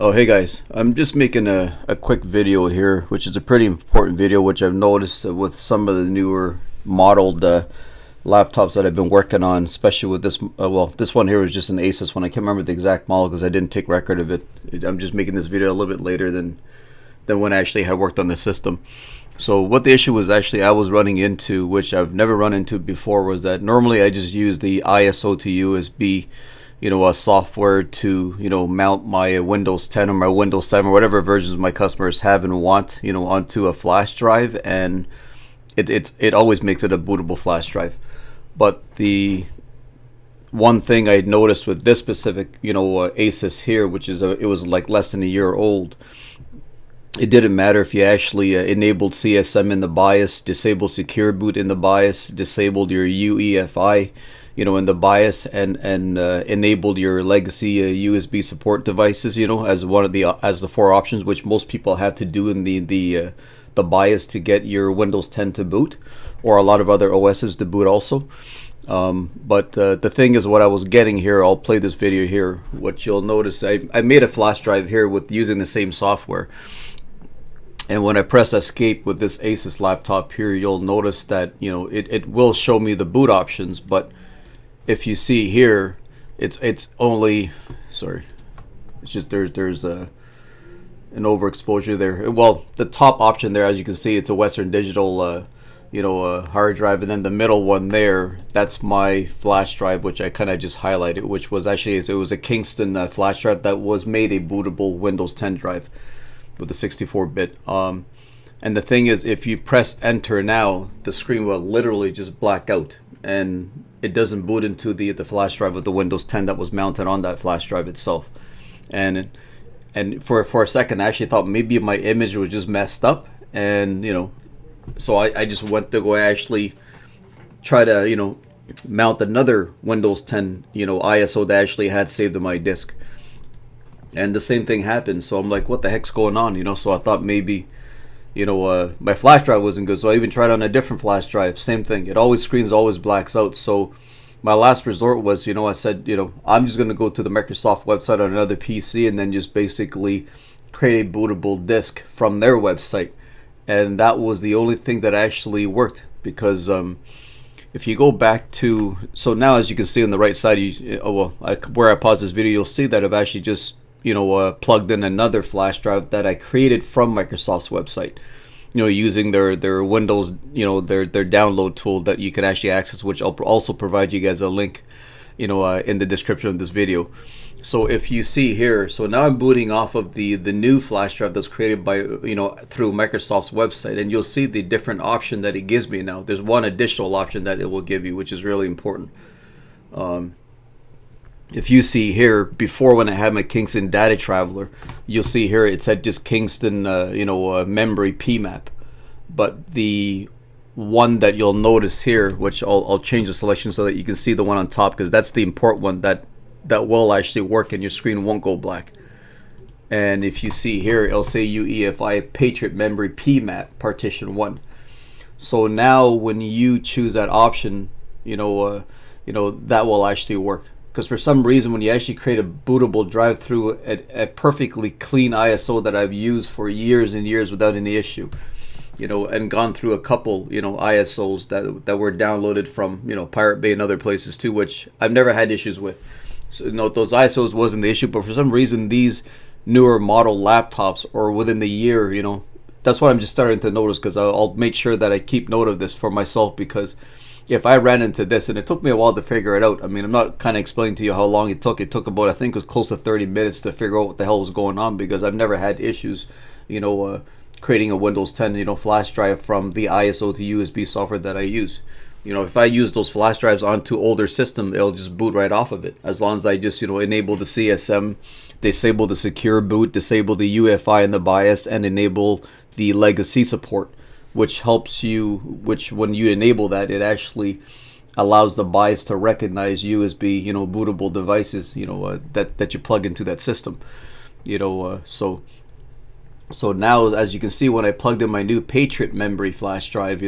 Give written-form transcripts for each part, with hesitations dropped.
Oh, hey guys, I'm just making a quick video here, which is a pretty important video, which I've noticed with some of the newer modeled laptops that I've been working on, especially with this, well, this one here is just an Asus one. I can't remember the exact model because I didn't take record of it. I'm just making this video a little bit later than when I actually had worked on the system. So what the issue was actually I was running into, which I've never run into before, was that normally I just use the ISO to USB software to mount my Windows 10 or my Windows 7 or whatever versions my customers have and want onto a flash drive, and it always makes it a bootable flash drive. But the one thing I noticed with this specific Asus here, which is it was like less than a year old, it didn't matter if you actually enabled CSM in the BIOS, disabled secure boot in the BIOS, disabled your UEFI in the BIOS, and enabled your legacy USB support devices as one of the four options, which most people have to do in the BIOS to get your Windows 10 to boot, or a lot of other OSs to boot also. But the thing is, what I was getting here, I'll play this video here. What you'll notice, I made a flash drive here with using the same software. And when I press escape with this Asus laptop here, you'll notice that it will show me the boot options, but if you see here, it's only, sorry, it's just there's an overexposure there. Well, the top option there, as you can see, it's a Western Digital hard drive, and then the middle one there, that's my flash drive, which I kind of just highlighted, which was actually, it was a Kingston flash drive that was made a bootable Windows 10 drive with a 64-bit. And the thing is, if you press enter now, the screen will literally just black out, and it doesn't boot into the flash drive of the Windows 10 that was mounted on that flash drive itself. And for a second, I actually thought maybe my image was just messed up, and so I just went to go actually try to mount another Windows 10 ISO that actually had saved in my disk, and the same thing happened. So I'm like, what the heck's going on? So I thought maybe my flash drive wasn't good, so I even tried on a different flash drive. Same thing, it always screens, always blacks out. So my last resort was, I said, I'm just gonna go to the Microsoft website on another PC and then just basically create a bootable disk from their website. And that was the only thing that actually worked, because if you go back to, so now as you can see on the right side, where I pause this video, you'll see that I've actually just plugged in another flash drive that I created from Microsoft's website, using their Windows, their download tool that you can actually access, which I'll also provide you guys a link, in the description of this video. So if you see here, so now I'm booting off of the new flash drive that's created by, through Microsoft's website, and you'll see the different option that it gives me now. There's one additional option that it will give you, which is really important. If you see here, before when I had my Kingston Data Traveler, you'll see here it said just Kingston, memory PMAP. But the one that you'll notice here, which I'll change the selection so that you can see the one on top, because that's the important one that will actually work and your screen won't go black. And if you see here, it'll say UEFI Patriot Memory PMAP Partition 1. So now when you choose that option, that will actually work. Because for some reason, when you actually create a bootable drive through a perfectly clean ISO that I've used for years and years without any issue, and gone through a couple, ISOs that were downloaded from, Pirate Bay and other places too, which I've never had issues with. So, those ISOs wasn't the issue, but for some reason, these newer model laptops, or within the year, that's what I'm just starting to notice, because I'll make sure that I keep note of this for myself, because if I ran into this, and it took me a while to figure it out. I mean, I'm not kind of explaining to you how long it took. It took about, I think it was close to 30 minutes to figure out what the hell was going on, because I've never had issues, creating a Windows 10, flash drive from the ISO to USB software that I use. If I use those flash drives onto older system, it'll just boot right off of it, as long as I just, enable the CSM, disable the secure boot, disable the UEFI in the BIOS, and enable the legacy support, which helps you, which when you enable that, it actually allows the BIOS to recognize USB, bootable devices, that you plug into that system, so now, as you can see, when I plugged in my new Patriot memory flash drive,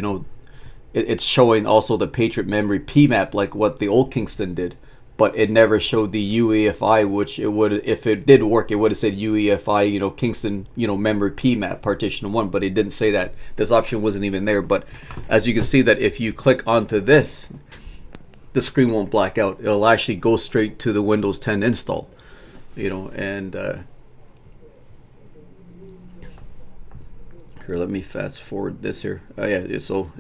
it's showing also the Patriot memory PMAP, like what the old Kingston did. but it never showed the UEFI, which it would, if it did work, it would have said UEFI, you know, Kingston, you know, memory PMAP partition 1, but it didn't say that. This option wasn't even there. But as you can see, that if you click onto this, the screen won't black out. It'll actually go straight to the Windows 10 install, you know. And here, let me fast forward this here. Yeah, so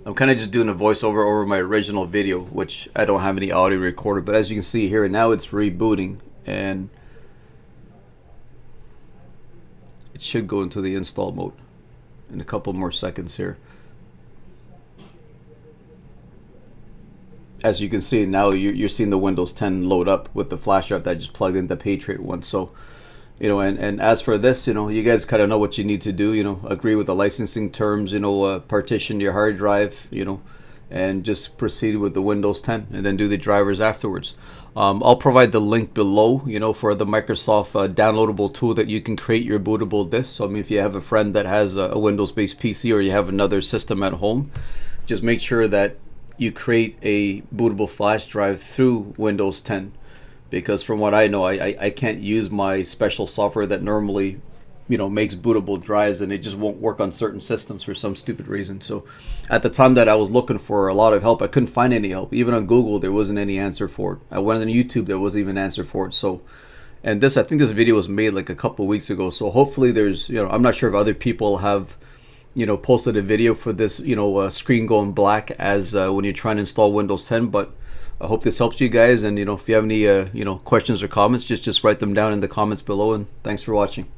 I'm kind of just doing a voiceover over my original video, which I don't have any audio recorded, but as you can see here, now it's rebooting, and it should go into the install mode in a couple more seconds here. As you can see, now you're seeing the Windows 10 load up with the flash drive that I just plugged in, the Patriot one. So, you know, and as for this, you know, you guys kind of know what you need to do. You know, agree with the licensing terms, you know, partition your hard drive, you know, and just proceed with the Windows 10, and then do the drivers afterwards. I'll provide the link below, you know, for the Microsoft downloadable tool that you can create your bootable disk. So I mean, if you have a friend that has a Windows-based PC, or you have another system at home, just make sure that you create a bootable flash drive through Windows 10. Because from what I know, I can't use my special software that normally, you know, makes bootable drives, and it just won't work on certain systems for some stupid reason. So at the time that I was looking for a lot of help, I couldn't find any help. Even on Google, there wasn't any answer for it. I went on YouTube, there wasn't even an answer for it. So, and this, I think this video was made like a couple of weeks ago. So hopefully there's, you know, I'm not sure if other people have, you know, posted a video for this, you know, screen going black as when you're trying to install Windows 10, but I hope this helps you guys. And, you know, if you have any, you know, questions or comments, just write them down in the comments below. And thanks for watching.